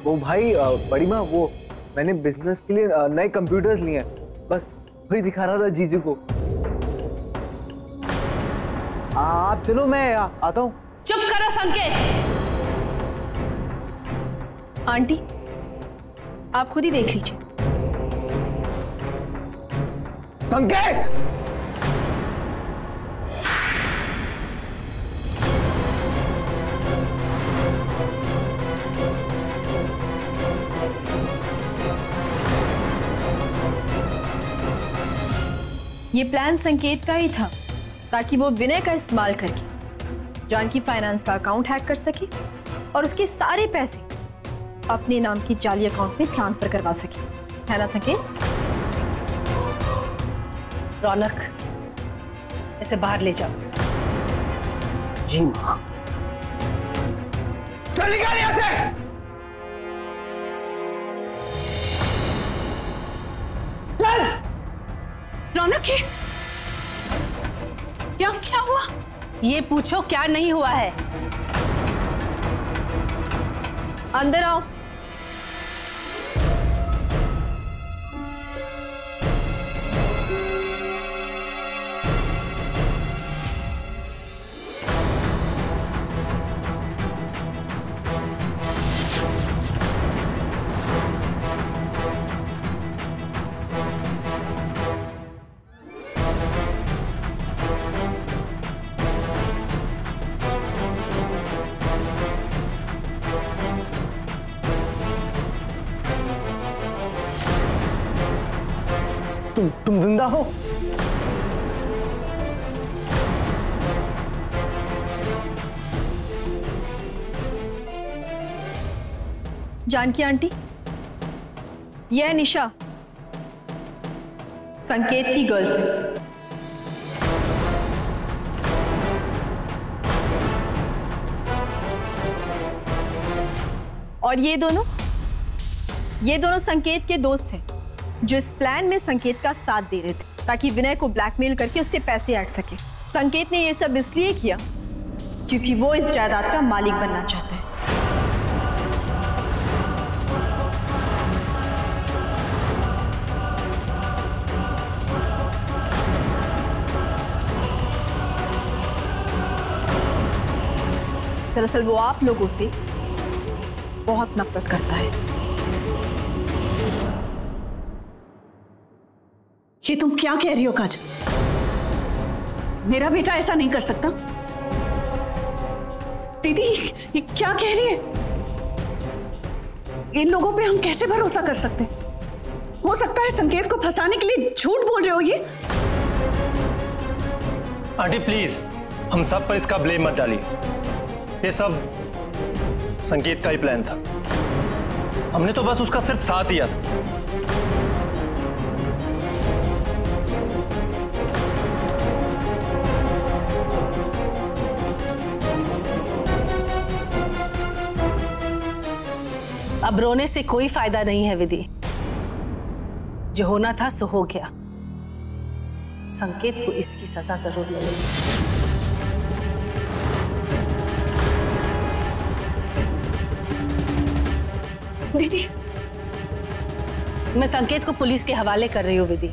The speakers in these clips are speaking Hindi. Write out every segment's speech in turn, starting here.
वो भाई बड़ी माँ, वो मैंने बिजनेस के लिए नए कंप्यूटर्स लिए हैं, बस वही दिखा रहा था जीजू को। आप चलो, मैं आता हूँ। चुप करो संकेत। आंटी आप खुद ही देख लीजिए। संकेत! ये प्लान संकेत का ही था ताकि वो विनय का इस्तेमाल करके जानकी फाइनेंस का अकाउंट हैक कर सके और उसके सारे पैसे अपने नाम की जाली अकाउंट में ट्रांसफर करवा सके, है ना संकेत? रौनक, इसे बाहर ले जाओ। जी माँ। चल निकाल यहाँ से। चल। रौनक क्या क्या हुआ? ये पूछो क्या नहीं हुआ है। अंदर आओ। तुम जिंदा हो? जानकी आंटी, यह है निशा, संकेत की गर्लफ्रेंड। और ये दोनों संकेत के दोस्त हैं जो इस प्लान में संकेत का साथ दे रहे थे ताकि विनय को ब्लैकमेल करके उससे पैसे ऐंठ सके। संकेत ने यह सब इसलिए किया क्योंकि वो इस जायदाद का मालिक बनना चाहता है। दरअसल वो आप लोगों से बहुत नफरत करता है। ये तुम क्या कह रही हो काजल? मेरा बेटा ऐसा नहीं कर सकता। दीदी ये क्या कह रही है? इन लोगों पे हम कैसे भरोसा कर सकते? हो सकता है संकेत को फंसाने के लिए झूठ बोल रहे हो ये। आंटी प्लीज, हम सब पर इसका ब्लेम मत डालिए। ये सब संकेत का ही प्लान था। हमने तो बस उसका सिर्फ साथ दिया था। अब रोने से कोई फायदा नहीं है विधि। जो होना था सो हो गया। संकेत को इसकी सजा जरूर मिलेगी। दीदी मैं संकेत को पुलिस के हवाले कर रही हूँ विधि।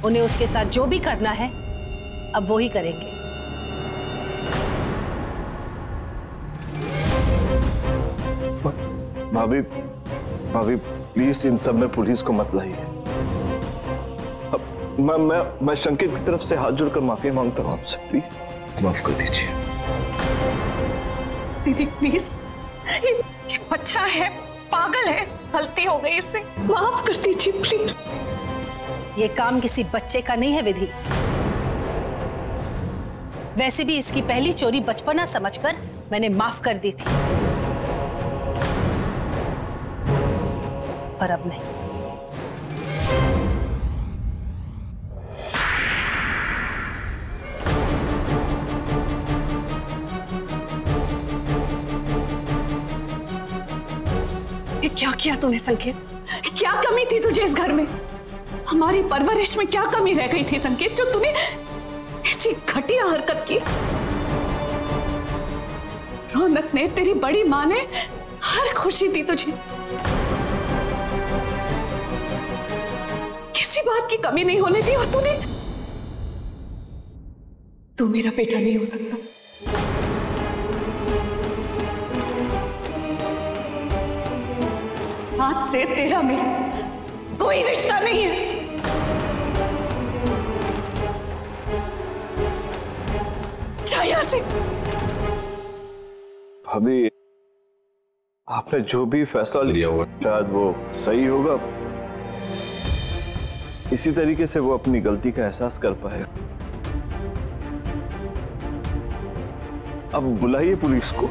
उन्हें उसके साथ जो भी करना है अब वो ही करेंगे। भाभी प्लीज इन सब में पुलिस को मत लाइए। मैं संकेत की तरफ से हाथ जोड़कर माफी मांगता हूँ आपसे, प्लीज माफ कर दीजिए। दीदी प्लीज, ये बच्चा है, पागल है, गलती हो गई, इसे माफ कर दीजिए प्लीज। ये काम किसी बच्चे का नहीं है विधि। वैसे भी इसकी पहली चोरी बचपना समझकर मैंने माफ कर दी थी, पर अब नहीं। ये क्या किया तूने संकेत? क्या कमी थी तुझे इस घर में? हमारी परवरिश में क्या कमी रह गई थी संकेत, जो तूने ऐसी घटिया हरकत की? रौनक ने, तेरी बड़ी माँ ने हर खुशी दी तुझे, किसी बात की कमी नहीं होने दी और तू मेरा बेटा नहीं हो सकता। आज से तेरा मेरा कोई रिश्ता नहीं है। जा यहां से। भाभी, आपने जो भी फैसला लिया होगा शायद वो सही होगा। इसी तरीके से वो अपनी गलती का एहसास कर पाएगा। अब बुलाइए पुलिस को।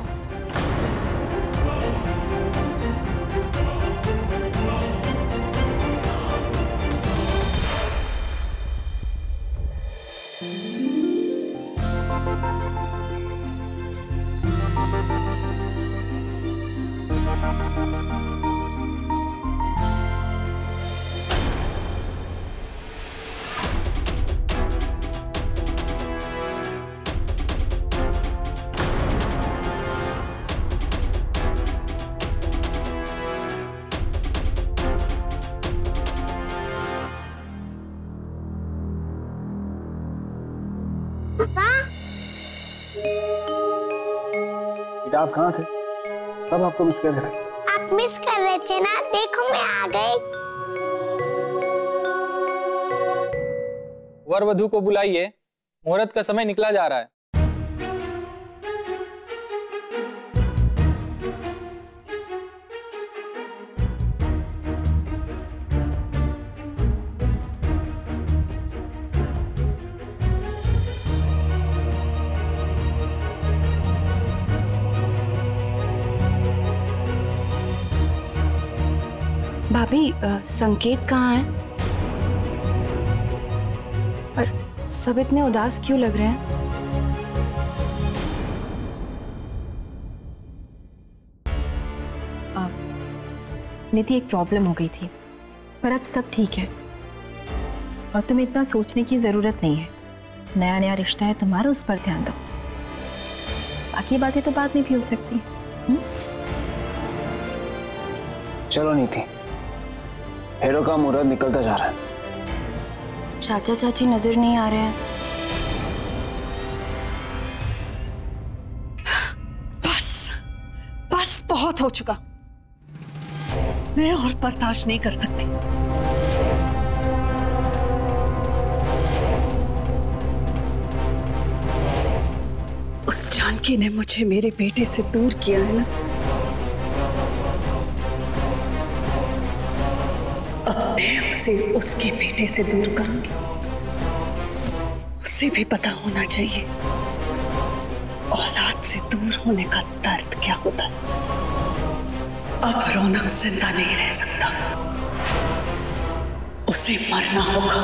बेटा आप कहाँ थे? कब आपको मिस कर रहे थे? आप मिस कर रहे थे ना, देखो मैं आ गई। वर वधू को बुलाइए, मुहूर्त का समय निकला जा रहा है। भाभी, संकेत कहाँ है? और सब इतने उदास क्यों लग रहे हैं? निधि, एक प्रॉब्लम हो गई थी, पर अब सब ठीक है और तुम्हें इतना सोचने की जरूरत नहीं है। नया नया रिश्ता है तुम्हारा, उस पर ध्यान दो। बाकी बातें तो बाद में भी हो सकती हैं। चलो नीति, हेरो का मुहूर्त निकलता जा रहा है। चाचा चाची नजर नहीं आ रहे हैं। बस बस बहुत हो चुका, मैं और बर्दाश्त नहीं कर सकती। उस जानकी ने मुझे मेरे बेटे से दूर किया है ना, अब मैं उसे उसके बेटे से दूर करूंगी। उसे भी पता होना चाहिए औलाद से दूर होने का दर्द क्या होता है। अब रौनक जिंदा नहीं रह सकता, उसे मरना होगा।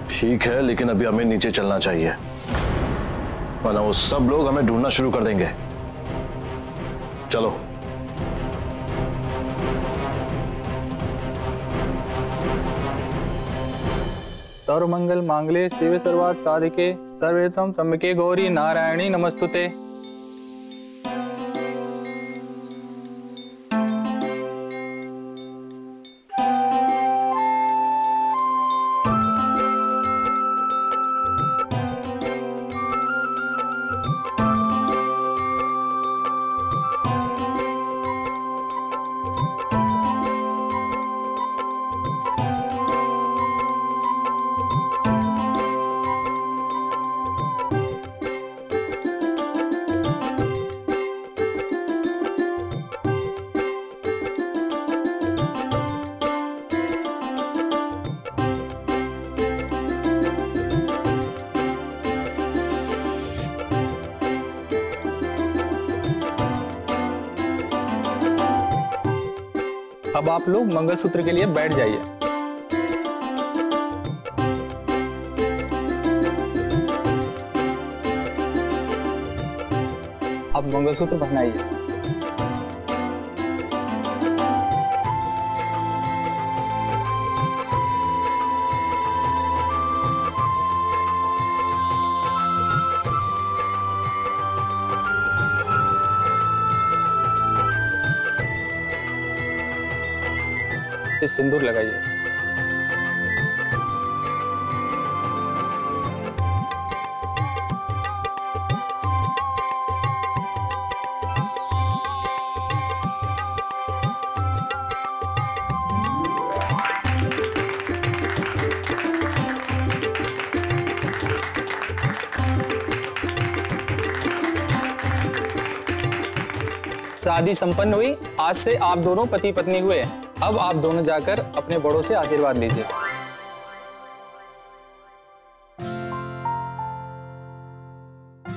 ठीक है, लेकिन अभी हमें नीचे चलना चाहिए, वरना वो सब लोग हमें ढूंढना शुरू कर देंगे। चलो। सर्वमंगल मांगल्ये शिवे सर्वार्थ साधिके सर्वेषां त्र्यंबके गौरी नारायणी नमस्तुते। अब आप लोग मंगलसूत्र के लिए बैठ जाइए। अब मंगलसूत्र पहनाइए। फिर सिंदूर लगाइए। शादी संपन्न हुई। आज से आप दोनों पति पत्नी हुए। अब आप दोनों जाकर अपने बड़ों से आशीर्वाद लीजिए।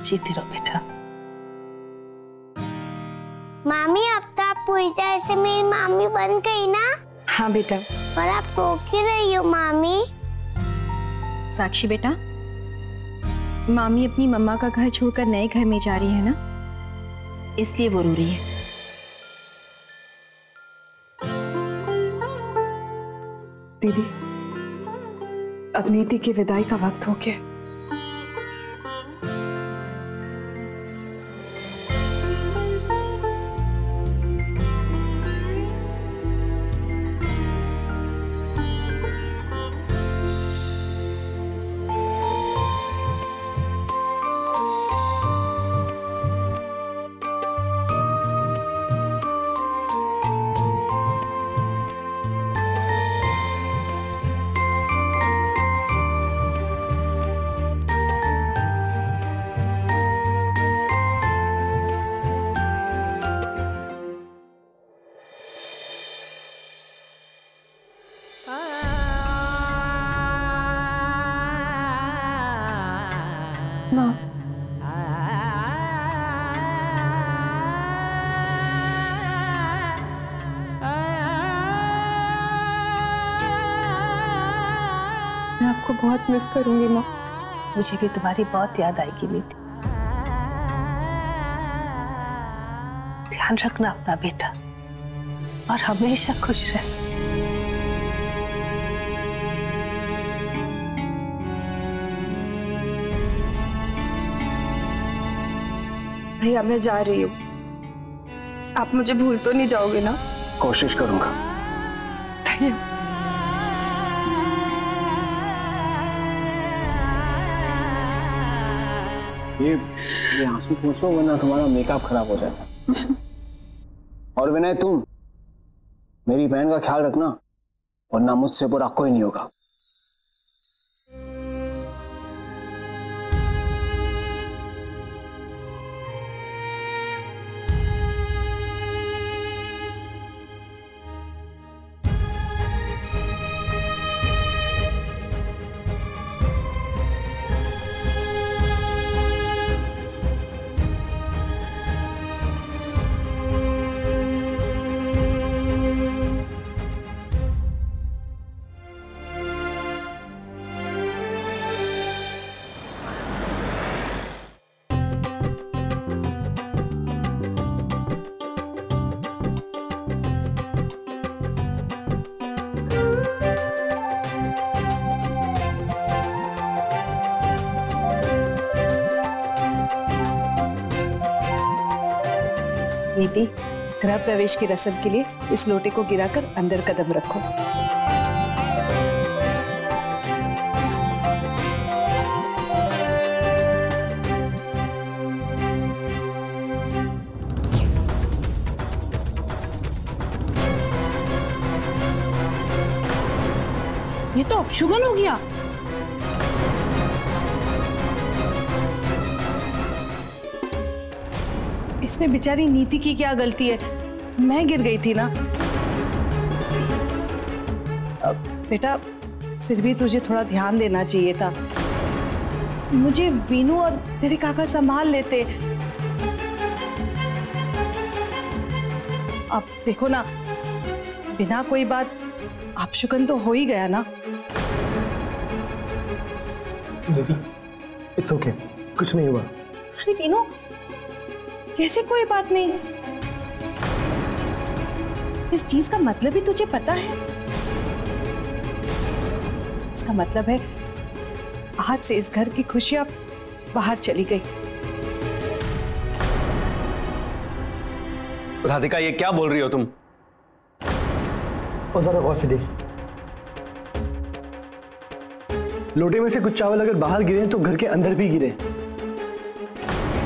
जीती रहो बेटा। मामी अब तो आप पूरी तरह से मेरी मामी बन गई ना? हाँ बेटा। पर आप रो क्यों रही हो मामी? साक्षी बेटा, मामी अपनी मम्मा का घर छोड़कर नए घर में जा रही है ना, इसलिए वो रो रही है। दीदी, अब नीति की विदाई का वक्त हो गया। माँ, मैं आपको बहुत मिस करूंगी माँ। मुझे भी तुम्हारी बहुत याद आएगी नीति। ध्यान रखना अपना बेटा और हमेशा खुश रह। भैया मैं जा रही हूँ, आप मुझे भूल तो नहीं जाओगे ना? कोशिश करूंगा। भैया ये आंसू पोंछो वरना तुम्हारा मेकअप खराब हो जाएगा। और विनय, तुम मेरी बहन का ख्याल रखना वरना मुझसे बुरा कोई नहीं होगा। नीति, गृह प्रवेश की रस्म के लिए इस लोटे को गिराकर अंदर कदम रखो। ये तो अपशुगन हो गया। इसमें बेचारी नीति की क्या गलती है? मैं गिर गई थी ना। बेटा फिर भी तुझे थोड़ा ध्यान देना चाहिए था। मुझे वीनू और तेरे काका संभाल लेते। अब देखो ना, बिना कोई बात अपशुगन तो हो ही गया ना। दीदी, इट्स ओके, कुछ नहीं हुआ। अरे वीनू, कैसे कोई बात नहीं? इस चीज का मतलब ही तुझे पता है। इसका मतलब है आज से इस घर की खुशियां बाहर चली गई। राधिका, ये क्या बोल रही हो तुम? और जरा गौर से देखिए, लोटे में से कुछ चावल अगर बाहर गिरे तो घर के अंदर भी गिरे।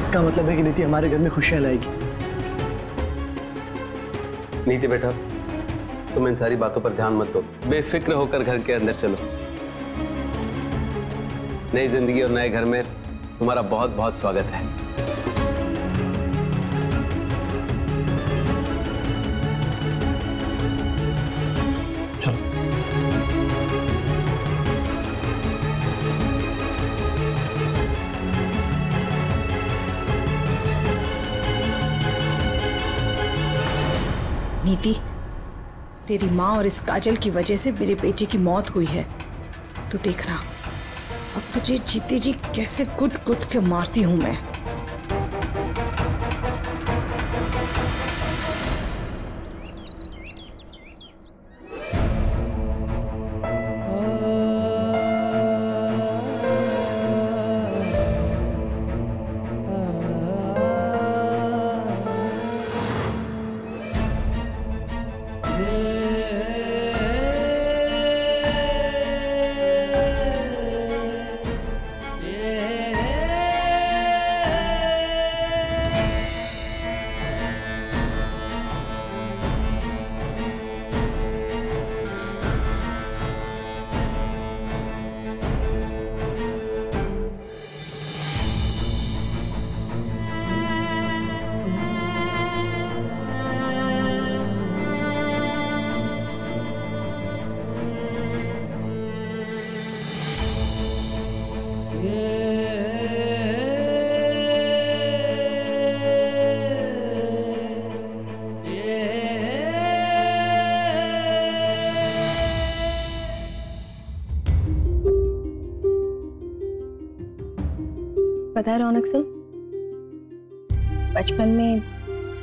इसका मतलब है कि नीति हमारे घर में खुशियां लाएगी। नीति बेटा, तुम इन सारी बातों पर ध्यान मत दो, बेफिक्र होकर घर के अंदर चलो। नई जिंदगी और नए घर में तुम्हारा बहुत बहुत स्वागत है। चलो। नीति, तेरी माँ और इस काजल की वजह से मेरे बेटे की मौत हुई है। तू देख रहा, अब तुझे जीते जी कैसे कुट कुट के मारती हूं मैं। पता है रौनक सर, बचपन में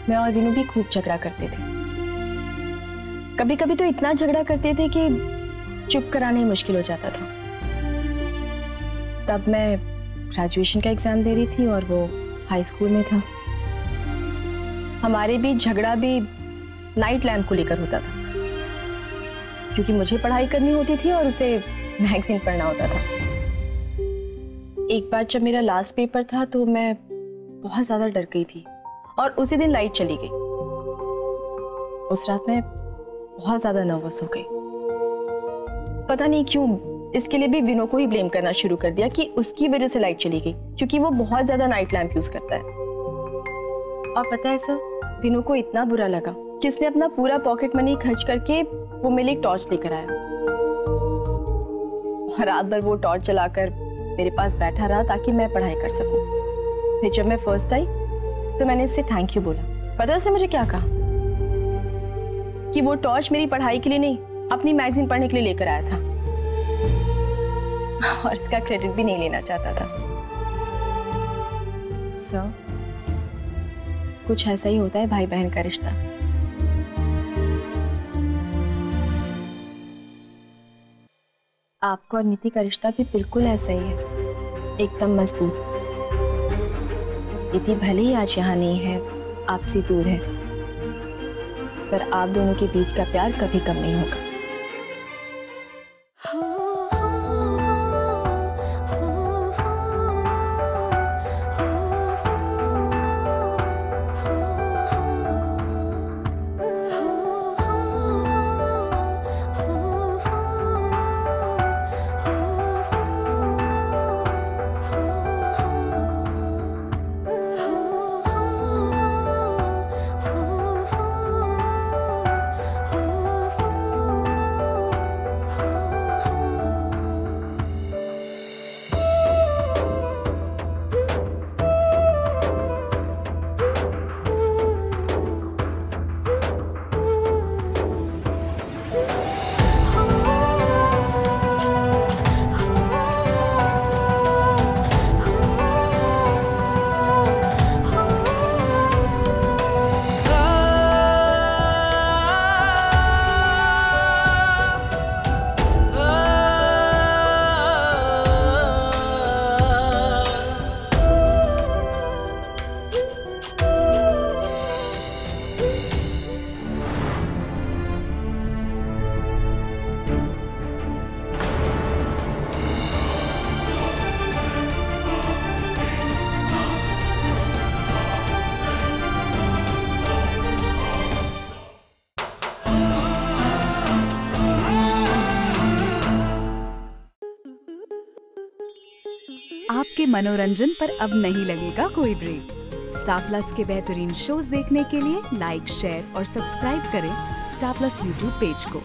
मैं और विनू भी खूब झगड़ा करते थे। कभी कभी तो इतना झगड़ा करते थे कि चुप कराना ही मुश्किल हो जाता था। तब मैं ग्रेजुएशन का एग्जाम दे रही थी और वो हाई स्कूल में था। हमारे बीच झगड़ा भी नाइट लैम्प को लेकर होता था, क्योंकि मुझे पढ़ाई करनी होती थी और उसे मैगजीन पढ़ना होता था। एक बार जब मेरा लास्ट पेपर था तो मैं बहुत ज़्यादा डर गई थी और उसी दिन लाइट चली गई। उस रात मैं बहुत ज़्यादा नर्वस हो गई। पता नहीं क्यों इसके लिए भी विनो को ही ब्लेम करना शुरू कर दिया कि उसकी वजह से लाइट चली गई, क्योंकि वो बहुत ज़्यादा नाइट लैम्प यूज़ करता है। और पता है सर, विनो को इतना बुरा लगा कि उसने अपना पूरा पॉकेट मनी खर्च करके वो मेरे लिए एक टॉर्च लेकर आया और रात भर वो टॉर्च चलाकर मेरे पास बैठा रहा ताकि मैं पढ़ाई कर सकूं। फिर जब मैं फर्स्ट आई तो मैंने इससे थैंक यू बोला। पता है उसने मुझे क्या कहा? कि वो टॉर्च मेरी पढ़ाई के लिए नहीं, अपनी मैगजीन पढ़ने के लिए लेकर आया था और इसका क्रेडिट भी नहीं लेना चाहता था। सर, कुछ ऐसा ही होता है भाई बहन का रिश्ता। आपका और नीति का रिश्ता भी बिल्कुल ऐसा ही है, एकदम मजबूत। नीति भले ही आज यहाँ नहीं है, आपसे दूर है, पर आप दोनों के बीच का प्यार कभी कम नहीं होगा। मनोरंजन पर अब नहीं लगेगा कोई ब्रेक। स्टार प्लस के बेहतरीन शोज देखने के लिए लाइक, शेयर और सब्सक्राइब करें स्टार प्लस यूट्यूब पेज को।